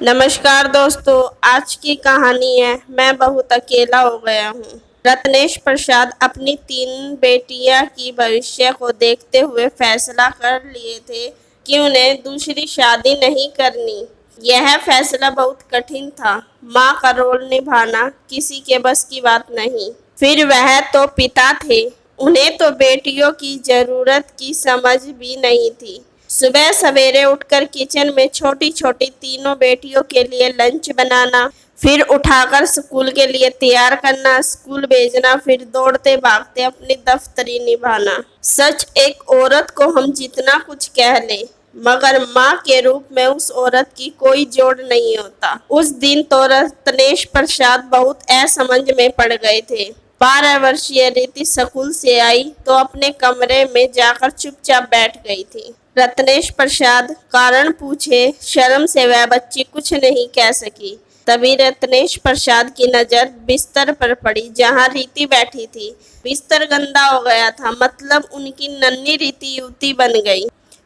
नमस्कार दोस्तों, आज की कहानी है मैं बहुत अकेला हो गया हूँ। रत्नेश प्रसाद अपनी 3 बेटियां की भविष्य को देखते हुए फैसला कर लिए थे कि उन्हें दूसरी शादी नहीं करनी। यह फैसला बहुत कठिन था। माँ का रोल निभाना किसी के बस की बात नहीं। फिर वह तो पिता थे, उन्हें तो बेटियों की जरूरत की समझ भी नहीं थी। सुबह सवेरे उठकर किचन में छोटी छोटी तीनों बेटियों के लिए लंच बनाना, फिर उठाकर स्कूल के लिए तैयार करना, स्कूल भेजना, फिर दौड़ते भागते अपनी दफ्तरी निभाना। सच, एक औरत को हम जितना कुछ कह ले, मगर माँ के रूप में उस औरत की कोई जोड़ नहीं होता। उस दिन तो रत्नेश प्रसाद बहुत असमंज में पड़ गए थे। 12 वर्षीय रीति स्कूल से आई तो अपने कमरे में जाकर चुपचाप बैठ गई थी। रत्नेश प्रसाद कारण पूछे, शर्म से वह बच्ची कुछ नहीं कह सकी। तभी रत्नेश प्रसाद की नजर बिस्तर पर पड़ी जहां रीति बैठी थी। बिस्तर गंदा हो गया था, मतलब उनकी नन्ही रीति युवती बन गई।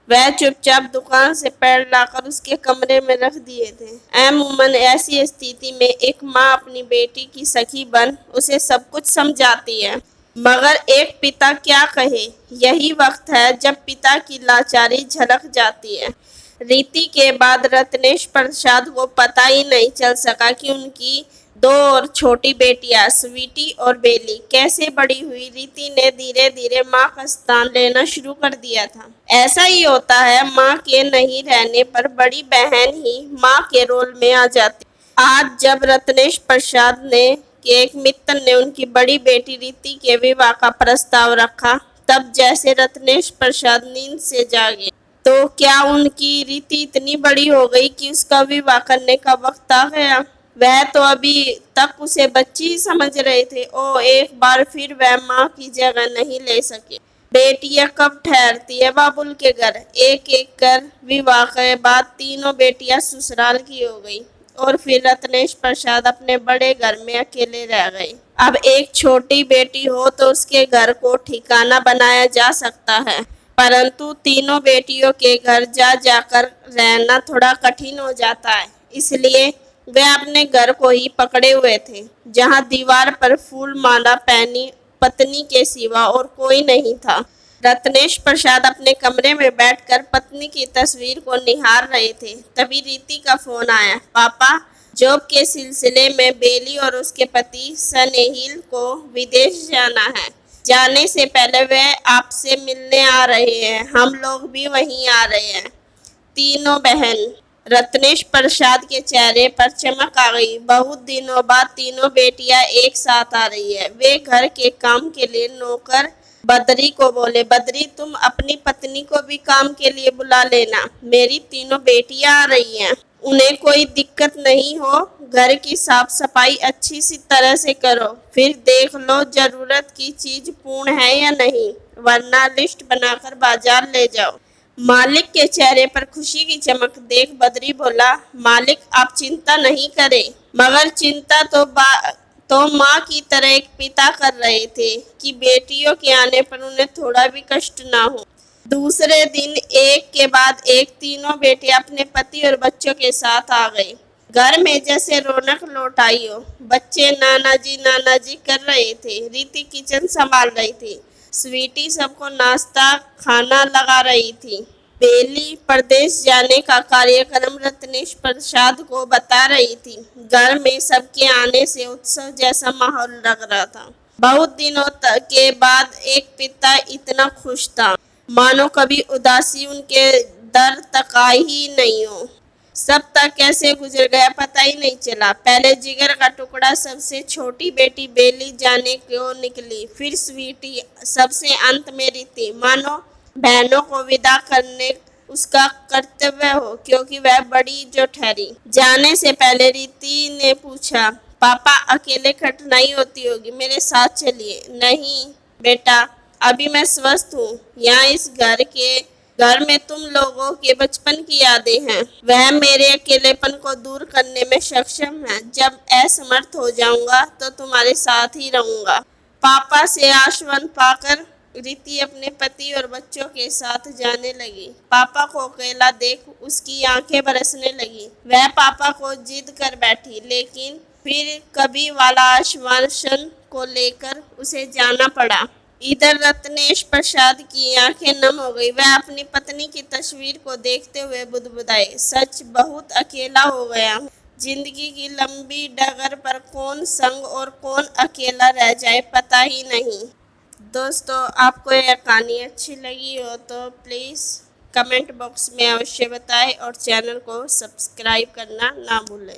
वह चुपचाप दुकान से पैर लाकर उसके कमरे में रख दिए थे। अमूमन ऐसी स्थिति में एक माँ अपनी बेटी की सखी बन उसे सब कुछ समझाती है, मगर एक पिता क्या कहे। यही वक्त है जब पिता की लाचारी झलक जाती है। रीति के बाद रत्नेश प्रसाद को पता ही नहीं चल सका कि उनकी 2 और छोटी बेटियां स्वीटी और बेली कैसे बड़ी हुई। रीति ने धीरे धीरे माँ का स्थान लेना शुरू कर दिया था। ऐसा ही होता है, माँ के नहीं रहने पर बड़ी बहन ही माँ के रोल में आ जाती। आज जब रत्नेश प्रसाद ने के एक मित्र ने उनकी बड़ी बेटी रीति के विवाह का प्रस्ताव रखा, तब जैसे रत्नेश प्रसाद नींद से जागे। तो क्या उनकी रीति इतनी बड़ी हो गई कि उसका विवाह करने का वक्त आ गया? वह तो अभी तक उसे बच्ची ही समझ रहे थे। ओ, एक बार फिर वह माँ की जगह नहीं ले सके। बेटियां कब ठहरती है बाबुल के घर। एक एक कर विवाह के बाद तीनों बेटियां ससुराल की हो गई और फिर रत्नेश प्रसाद अपने बड़े घर में अकेले रह गए। अब एक छोटी बेटी हो तो उसके घर को ठिकाना बनाया जा सकता है, परंतु तीनों बेटियों के घर जा जाकर रहना थोड़ा कठिन हो जाता है। इसलिए वे अपने घर को ही पकड़े हुए थे, जहां दीवार पर फूल माला पहनी पत्नी के सिवा और कोई नहीं था। रत्नेश प्रसाद अपने कमरे में बैठकर पत्नी की तस्वीर को निहार रहे थे। तभी रीति का फोन आया। पापा, जॉब के सिलसिले में बेली और उसके पति स्नेहिल को विदेश जाना है। जाने से पहले वे आपसे मिलने आ रहे हैं। हम लोग भी वहीं आ रहे हैं। तीनों बहन। रत्नेश प्रसाद के चेहरे पर चमक आ गई। बहुत दिनों बाद तीनों बेटियां एक साथ आ रही है। वे घर के काम के लिए नौकर बद्री को बोले, बद्री, तुम अपनी पत्नी को भी काम के लिए बुला लेना। मेरी तीनों बेटियां आ रही हैं, उन्हें कोई दिक्कत नहीं हो। घर की साफ सफाई अच्छी सी तरह से करो, फिर देख लो जरूरत की चीज पूर्ण है या नहीं, वरना लिस्ट बनाकर बाजार ले जाओ। मालिक के चेहरे पर खुशी की चमक देख बद्री बोला, मालिक आप चिंता नहीं करें, मगर चिंता तो माँ की तरह एक पिता कर रहे थे कि बेटियों के आने पर उन्हें थोड़ा भी कष्ट ना हो। दूसरे दिन एक के बाद एक तीनों बेटे अपने पति और बच्चों के साथ आ गए। घर में जैसे रौनक लौट आई हो। बच्चे नाना जी कर रहे थे। रीति किचन संभाल रही थी। स्वीटी सबको नाश्ता खाना लगा रही थी। बेली प्रदेश जाने का कार्यक्रम रत्नेश प्रसाद को बता रही थी। घर में सबके आने से उत्सव जैसा माहौल लग रहा था। बहुत दिनों के बाद एक पिता इतना खुश था, मानो कभी उदासी उनके दर तक आई ही नहीं हो। सप्ताह कैसे गुजर गया पता ही नहीं चला। पहले जिगर का टुकड़ा सबसे छोटी बेटी बेली जाने को निकली, फिर स्वीटी, सबसे अंत में रीति, मानो बहनों को विदा करने उसका कर्तव्य हो, क्योंकि वह बड़ी जो ठहरी। जाने से पहले रीति ने पूछा, पापा अकेले कठिनाई होती होगी, मेरे साथ चलिए। नहीं बेटा, अभी मैं स्वस्थ हूँ। यहाँ इस घर में तुम लोगों के बचपन की यादें हैं। वह मेरे अकेलेपन को दूर करने में सक्षम है। जब असमर्थ हो जाऊंगा तो तुम्हारे साथ ही रहूंगा। पापा से आश्वासन पाकर रिति अपने पति और बच्चों के साथ जाने लगी। पापा को अकेला देख उसकी आंखें बरसने लगी। वह पापा को जिद कर बैठी, लेकिन फिर कभी वाला आश्वासन को लेकर उसे जाना पड़ा। इधर रत्नेश प्रसाद की आंखें नम हो गई। वह अपनी पत्नी की तस्वीर को देखते हुए बुदबुदाए, सच बहुत अकेला हो गया हूँ। जिंदगी की लंबी डगर पर कौन संग और कौन अकेला रह जाए पता ही नहीं। दोस्तों, आपको यह कहानी अच्छी लगी हो तो प्लीज़ कमेंट बॉक्स में अवश्य बताएं और चैनल को सब्सक्राइब करना ना भूलें।